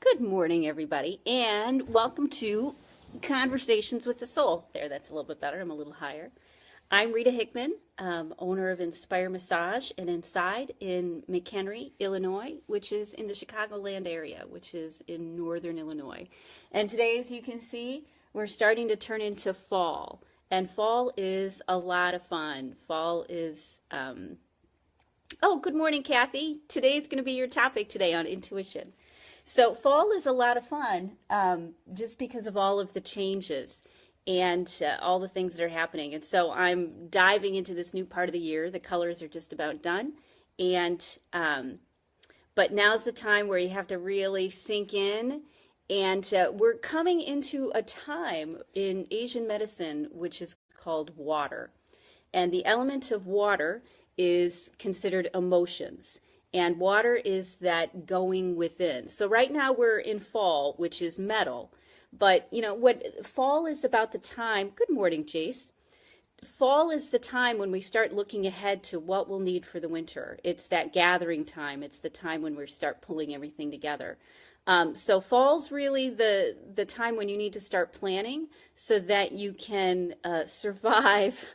Good morning, everybody, and welcome to Conversations with the Soul. There, that's a little bit better. I'm a little higher. I'm Rita Hickman, owner of Inspire Massage and Inside in McHenry, Illinois, which is in the Chicagoland area, which is in northern Illinois. And today, as you can see, we're starting to turn into fall. And fall is a lot of fun. Fall is, oh, good morning, Kathy. Today's going to be your topic today on intuition. So fall is a lot of fun just because of all of the changes and all the things that are happening. And so I'm diving into this new part of the year. The colors are just about done. And but now's the time where you have to really sink in. And we're coming into a time in Asian medicine which is called water. And the element of water is considered emotions. And water is that going within. So right now we're in fall, which is metal. But, you know, what fall is about the time. Good morning, Jace. Fall is the time when we start looking ahead to what we'll need for the winter. It's that gathering time. It's the time when we start pulling everything together. So fall's really the time when you need to start planning so that you can survive,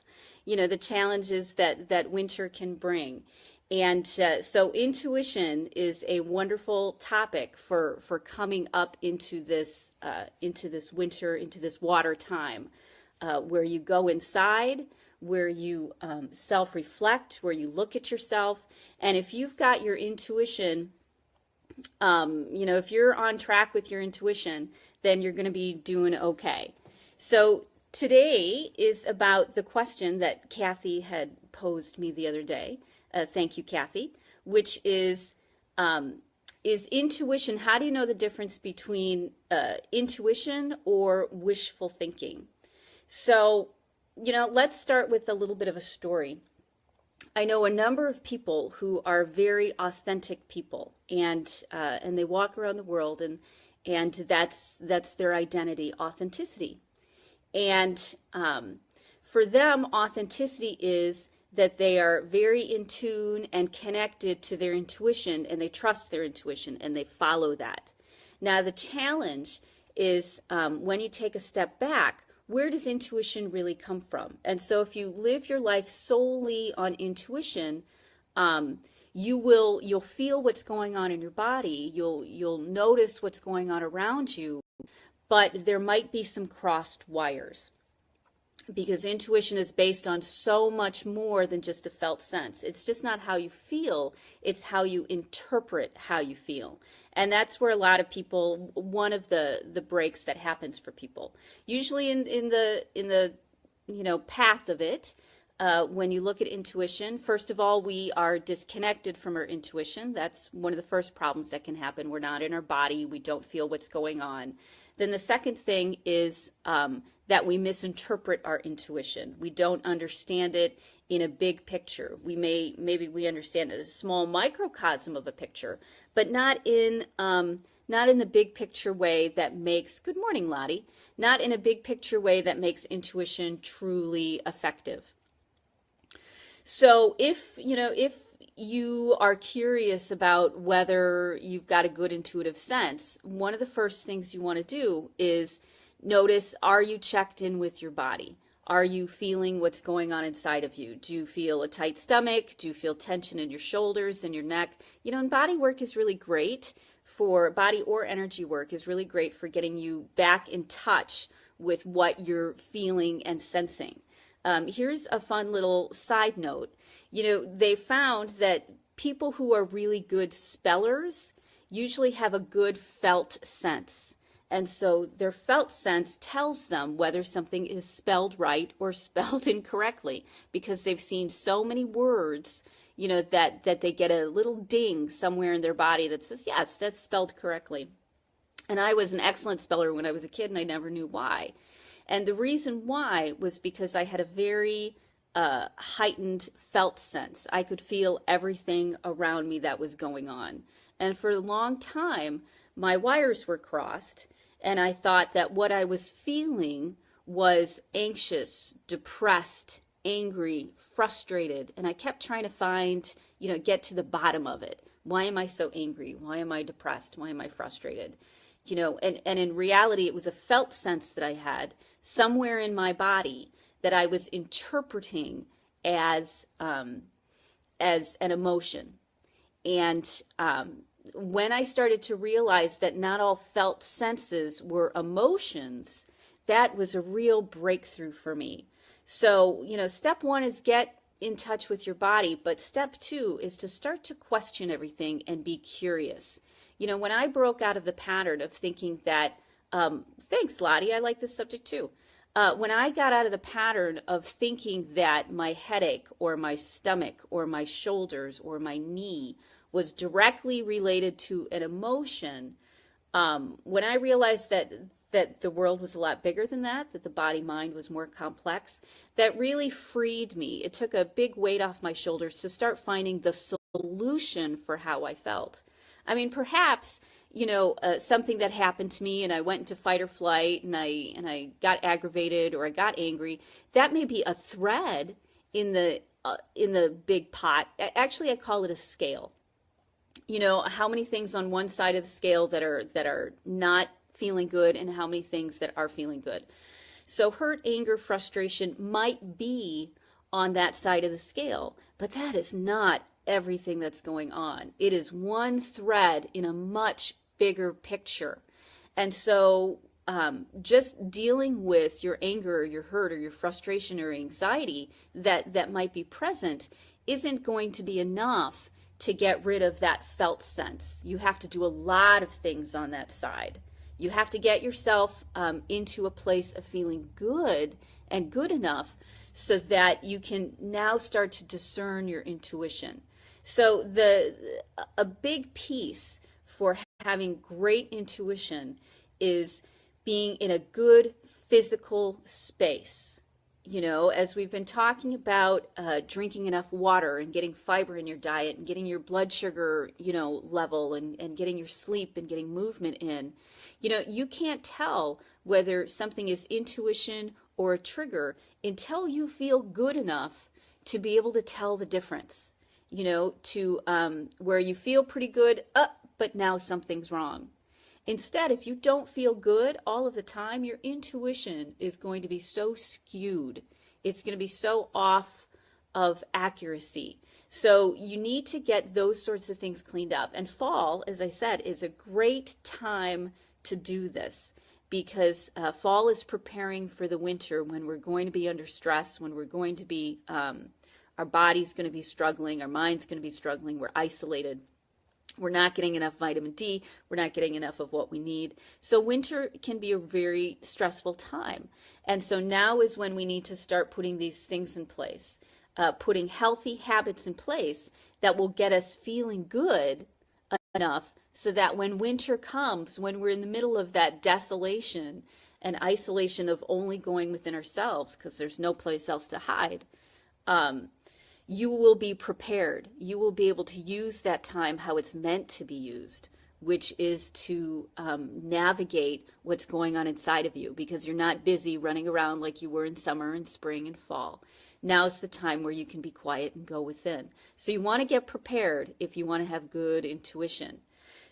you know, the challenges that winter can bring. And so intuition is a wonderful topic for coming up into this winter, into this water time, where you go inside, where you self-reflect, where you look at yourself. And if you've got your intuition, you know, if you're on track with your intuition, then you're going to be doing okay. So today is about the question that Kathy had posed me the other day. Thank you, Kathy, which is intuition. How do you know the difference between intuition or wishful thinking? So, you know, let's start with a little bit of a story. I know a number of people who are very authentic people, and they walk around the world, and that's their identity, authenticity. And for them, authenticity is that they are very in tune and connected to their intuition, and they trust their intuition, and they follow that. Now, the challenge is when you take a step back, where does intuition really come from? And so if you live your life solely on intuition, you'll feel what's going on in your body, you'll notice what's going on around you, but there might be some crossed wires. Because intuition is based on so much more than just a felt sense. It's just not how you feel, it's how you interpret how you feel. And that's where a lot of people, one of the breaks that happens for people. Usually in the you know, path of it, when you look at intuition, first of all, we are disconnected from our intuition. That's one of the first problems that can happen. We're not in our body, we don't feel what's going on. Then the second thing is that we misinterpret our intuition. We don't understand it in a big picture. Maybe we understand it as a small microcosm of a picture, but not in the big picture way that makes, good morning, Lottie, not in a big picture way that makes intuition truly effective. So if you are curious about whether you've got a good intuitive sense, one of the first things you want to do is notice, are you checked in with your body? Are you feeling what's going on inside of you? Do you feel a tight stomach? Do you feel tension in your shoulders and your neck? You know, and body work is really great for, body or energy work is really great for getting you back in touch with what you're feeling and sensing. Here's a fun little side note. You know, they found that people who are really good spellers usually have a good felt sense. And so their felt sense tells them whether something is spelled right or spelled incorrectly, because they've seen so many words, you know, that they get a little ding somewhere in their body that says, yes, that's spelled correctly. And I was an excellent speller when I was a kid, and I never knew why. And the reason why was because I had a very heightened felt sense. I could feel everything around me that was going on. And for a long time, my wires were crossed, and I thought that what I was feeling was anxious, depressed, angry, frustrated, and I kept trying to find, get to the bottom of it. Why am I so angry? Why am I depressed? Why am I frustrated? And in reality, it was a felt sense that I had somewhere in my body that I was interpreting as an emotion. And when I started to realize that not all felt senses were emotions, that was a real breakthrough for me. So, step one is get in touch with your body, but step two is to start to question everything and be curious. When I broke out of the pattern of thinking that, thanks, Lottie, I like this subject too. When I got out of the pattern of thinking that my headache or my stomach or my shoulders or my knee was directly related to an emotion, when I realized that the world was a lot bigger than that the body-mind was more complex, that really freed me. It took a big weight off my shoulders to start finding the solution for how I felt. I mean, perhaps, something that happened to me and I went into fight or flight and I got aggravated or I got angry, that may be a thread in the big pot. Actually, I call it a scale. How many things on one side of the scale that are not feeling good and how many things that are feeling good. So hurt, anger, frustration might be on that side of the scale, but that is not everything that's going on. It is one thread in a much bigger picture. And so just dealing with your anger or your hurt or your frustration or anxiety that might be present isn't going to be enough to get rid of that felt sense. You have to do a lot of things on that side. You have to get yourself into a place of feeling good and good enough so that you can now start to discern your intuition. So a big piece for having great intuition is being in a good physical space. As we've been talking about drinking enough water and getting fiber in your diet and getting your blood sugar, level and getting your sleep and getting movement in, you can't tell whether something is intuition or a trigger until you feel good enough to be able to tell the difference, to where you feel pretty good, but now something's wrong. Instead, if you don't feel good all of the time, your intuition is going to be so skewed. It's going to be so off of accuracy. So you need to get those sorts of things cleaned up. And fall, as I said, is a great time to do this because fall is preparing for the winter when we're going to be under stress, when we're going to be, our body's going to be struggling, our mind's going to be struggling, we're isolated. We're not getting enough vitamin D. We're not getting enough of what we need. So winter can be a very stressful time. And so now is when we need to start putting these things in place, putting healthy habits in place that will get us feeling good enough so that when winter comes, when we're in the middle of that desolation and isolation of only going within ourselves because there's no place else to hide, you will be prepared. You will be able to use that time how it's meant to be used, which is to navigate what's going on inside of you because you're not busy running around like you were in summer and spring and fall. Now's the time where you can be quiet and go within. So you want to get prepared if you want to have good intuition.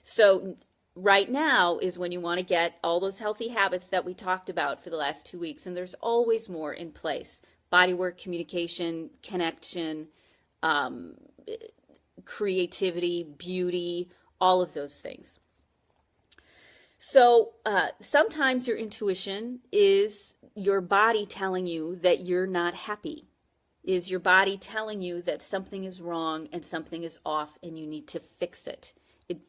So right now is when you want to get all those healthy habits that we talked about for the last 2 weeks, and there's always more in place. Bodywork, communication, connection, creativity, beauty, all of those things. So sometimes your intuition is your body telling you that you're not happy, is your body telling you that something is wrong and something is off and you need to fix it.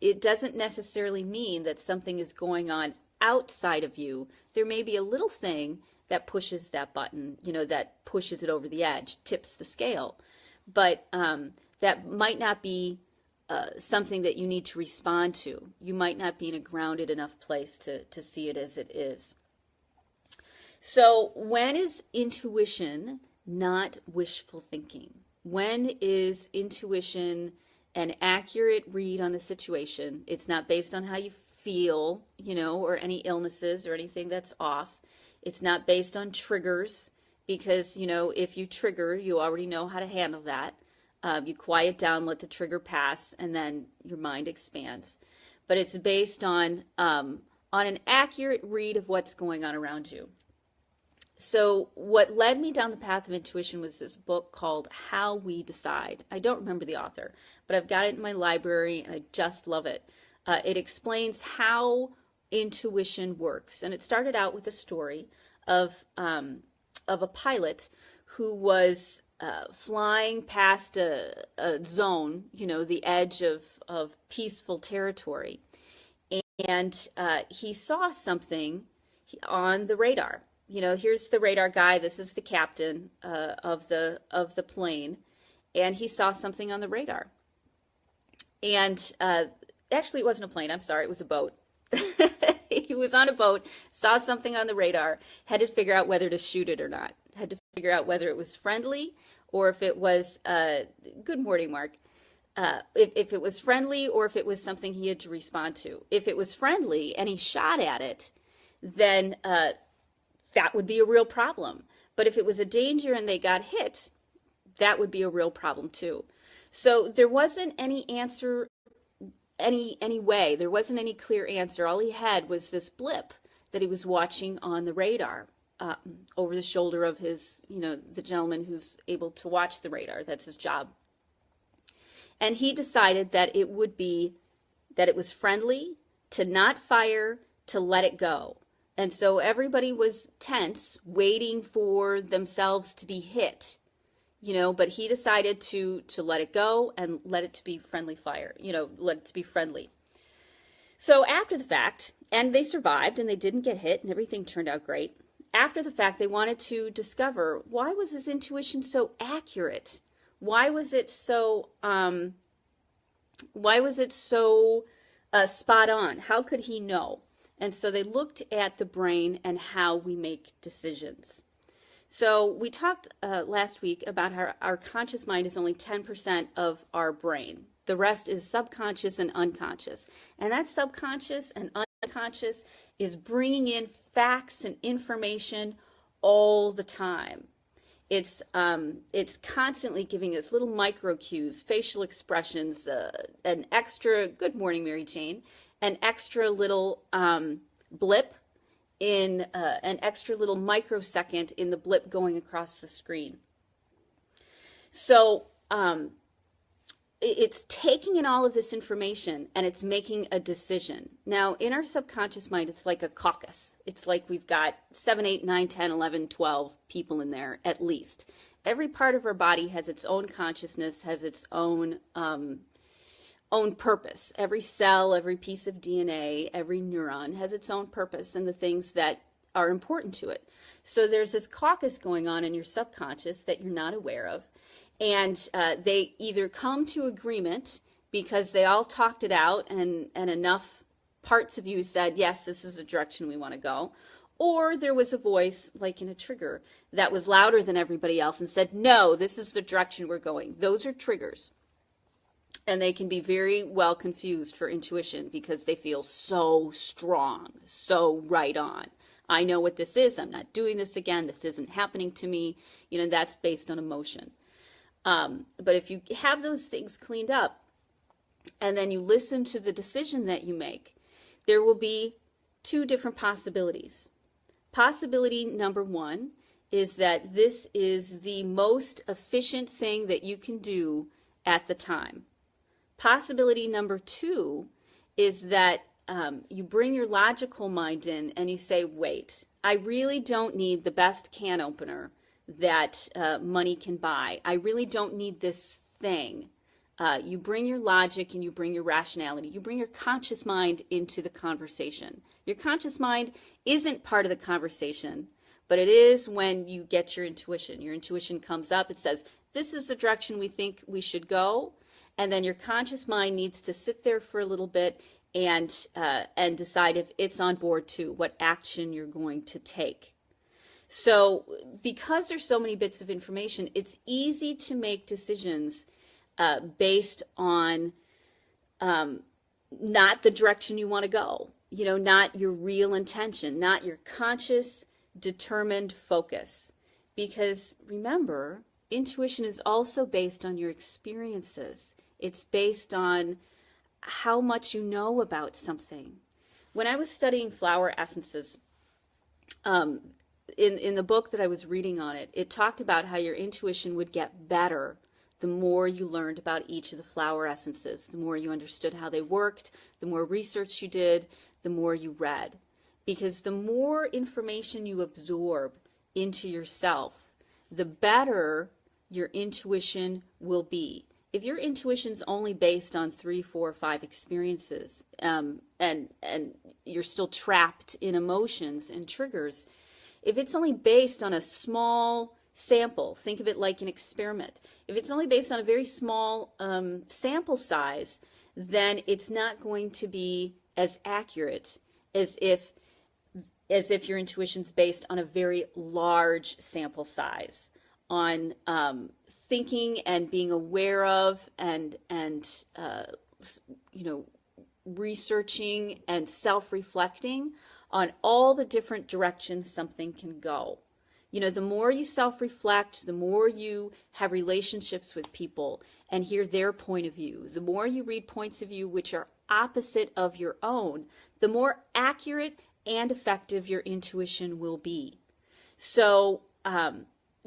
It doesn't necessarily mean that something is going on outside of you. There may be a little thing that pushes that button, that pushes it over the edge, tips the scale. But that might not be something that you need to respond to. You might not be in a grounded enough place to see it as it is. So when is intuition not wishful thinking? When is intuition an accurate read on the situation? It's not based on how you feel, or any illnesses or anything that's off. It's not based on triggers because, if you trigger, you already know how to handle that. You quiet down, let the trigger pass, and then your mind expands. But it's based on an accurate read of what's going on around you. So what led me down the path of intuition was this book called How We Decide. I don't remember the author, but I've got it in my library and I just love it. It explains how intuition works. And it started out with a story of a pilot who was flying past a zone, the edge of peaceful territory. And he saw something on the radar. Here's the radar guy. This is the captain of the plane, and he saw something on the radar. And actually, it wasn't a plane. I'm sorry, it was a boat. He was on a boat, saw something on the radar, had to figure out whether to shoot it or not. Had to figure out whether it was friendly or if it was good morning, Mark. If it was friendly or if it was something he had to respond to. If it was friendly and he shot at it, then that would be a real problem. But if it was a danger and they got hit, that would be a real problem too. So there wasn't any answer, any way. There wasn't any clear answer. All he had was this blip that he was watching on the radar over the shoulder of his, the gentleman who's able to watch the radar. That's his job. And he decided that it was friendly, to not fire, to let it go. And so everybody was tense, waiting for themselves to be hit, but he decided to let it go and let it to be friendly fire, let it to be friendly. So after the fact, and they survived and they didn't get hit and everything turned out great. After the fact, they wanted to discover, why was his intuition so accurate? Why was it so spot on? How could he know? And so they looked at the brain and how we make decisions. So we talked last week about how our conscious mind is only 10% of our brain. The rest is subconscious and unconscious. And that subconscious and unconscious is bringing in facts and information all the time. It's constantly giving us little micro cues, facial expressions, an extra, good morning, Mary Jane, an extra little blip in an extra little microsecond in the blip going across the screen. So it's taking in all of this information and it's making a decision. Now, in our subconscious mind, it's like a caucus. It's like we've got 7, 8, 9, 10, 11, 12 people in there at least. Every part of our body has its own consciousness, has its own purpose. Every cell, every piece of DNA, every neuron has its own purpose and the things that are important to it. So there's this caucus going on in your subconscious that you're not aware of. And they either come to agreement because they all talked it out and enough parts of you said, yes, this is the direction we want to go. Or there was a voice, like in a trigger, that was louder than everybody else and said, no, this is the direction we're going. Those are triggers. And they can be very well confused for intuition because they feel so strong, so right on. I know what this is. I'm not doing this again. This isn't happening to me. That's based on emotion. But if you have those things cleaned up and then you listen to the decision that you make, there will be two different possibilities. Possibility number one is that this is the most efficient thing that you can do at the time. Possibility number two is that you bring your logical mind in and you say, wait, I really don't need the best can opener that money can buy. I really don't need this thing. You bring your logic and you bring your rationality. You bring your conscious mind into the conversation. Your conscious mind isn't part of the conversation, but it is when you get your intuition. Your intuition comes up. It says, this is the direction we think we should go. And then your conscious mind needs to sit there for a little bit and decide if it's on board too, what action you're going to take. So because there's so many bits of information, it's easy to make decisions based on not the direction you want to go, not your real intention, not your conscious, determined focus. Because remember, intuition is also based on your experiences. It's based on how much you know about something. When I was studying flower essences, in the book that I was reading on it, it talked about how your intuition would get better the more you learned about each of the flower essences, the more you understood how they worked, the more research you did, the more you read. Because the more information you absorb into yourself, the better your intuition will be. If your intuition's only based on 3, 4, 5 experiences, and you're still trapped in emotions and triggers, if it's only based on a small sample, think of it like an experiment. If it's only based on a very small sample size, then it's not going to be as accurate as if your intuition's based on a very large sample size, on thinking and being aware of and researching and self-reflecting on all the different directions something can go. The more you self-reflect, the more you have relationships with people and hear their point of view, the more you read points of view which are opposite of your own, the more accurate and effective your intuition will be. So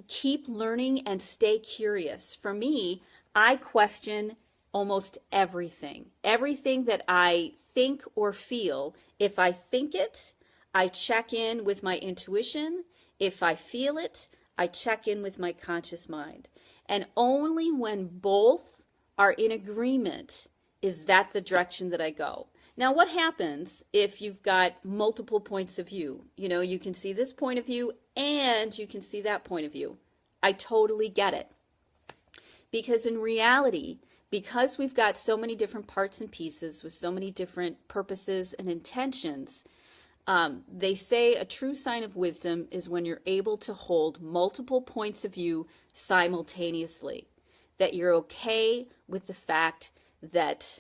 keep learning and stay curious. For me, I question almost everything. Everything that I think or feel, if I think it, I check in with my intuition. If I feel it, I check in with my conscious mind. And only when both are in agreement is that the direction that I go. Now, what happens if you've got multiple points of view? You can see this point of view and you can see that point of view. I totally get it. Because in reality, because we've got so many different parts and pieces with so many different purposes and intentions, they say a true sign of wisdom is when you're able to hold multiple points of view simultaneously, that you're okay with the fact that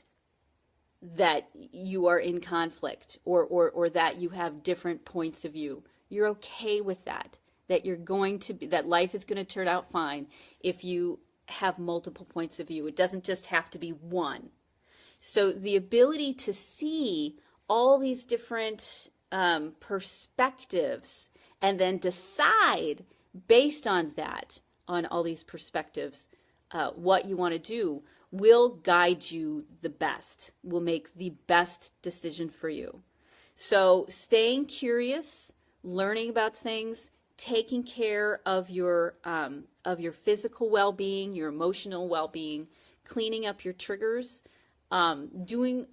you are in conflict or that you have different points of view. You're okay with that that life is going to turn out fine if you have multiple points of view. It doesn't just have to be one. So the ability to see all these different perspectives and then decide based on that, on all these perspectives, what you want to do will guide you the best, will make the best decision for you. So staying curious, learning about things, taking care of your physical well-being, your emotional well-being, cleaning up your triggers, doing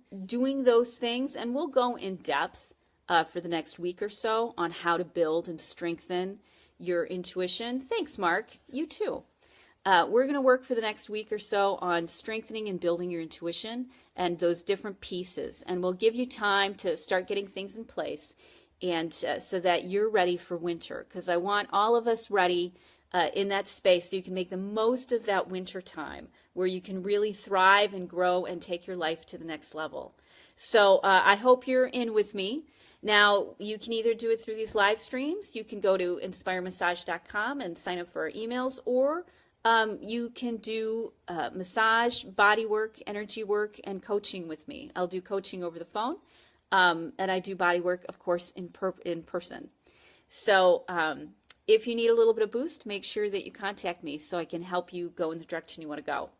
those things, and we'll go in depth for the next week or so on how to build and strengthen your intuition. Thanks, Mark. You too. We're going to work for the next week or so on strengthening and building your intuition and those different pieces. And we'll give you time to start getting things in place and so that you're ready for winter. Because I want all of us ready in that space so you can make the most of that winter time where you can really thrive and grow and take your life to the next level. So I hope you're in with me. Now, you can either do it through these live streams. You can go to inspiremassage.com and sign up for our emails, or you can do massage, body work, energy work, and coaching with me. I'll do coaching over the phone, and I do body work, of course, in person. So if you need a little bit of boost, make sure that you contact me so I can help you go in the direction you want to go.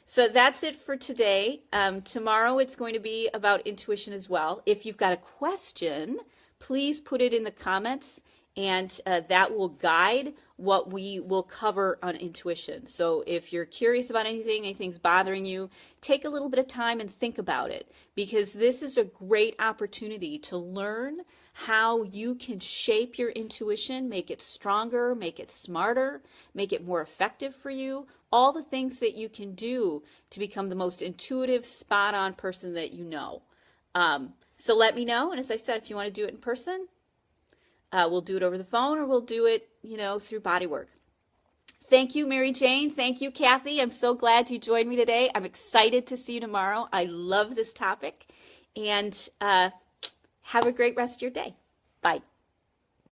So that's it for today. Tomorrow it's going to be about intuition as well. If you've got a question, please put it in the comments, and that will guide what we will cover on intuition. So if you're curious about anything's bothering you, take a little bit of time and think about it, because this is a great opportunity to learn how you can shape your intuition, make it stronger, make it smarter, make it more effective for you, all the things that you can do to become the most intuitive, spot-on person that you know. So let me know, and as I said, if you want to do it in person, we'll do it over the phone, or we'll do it, through body work. Thank you, Mary Jane. Thank you, Kathy. I'm so glad you joined me today. I'm excited to see you tomorrow. I love this topic, and have a great rest of your day. Bye.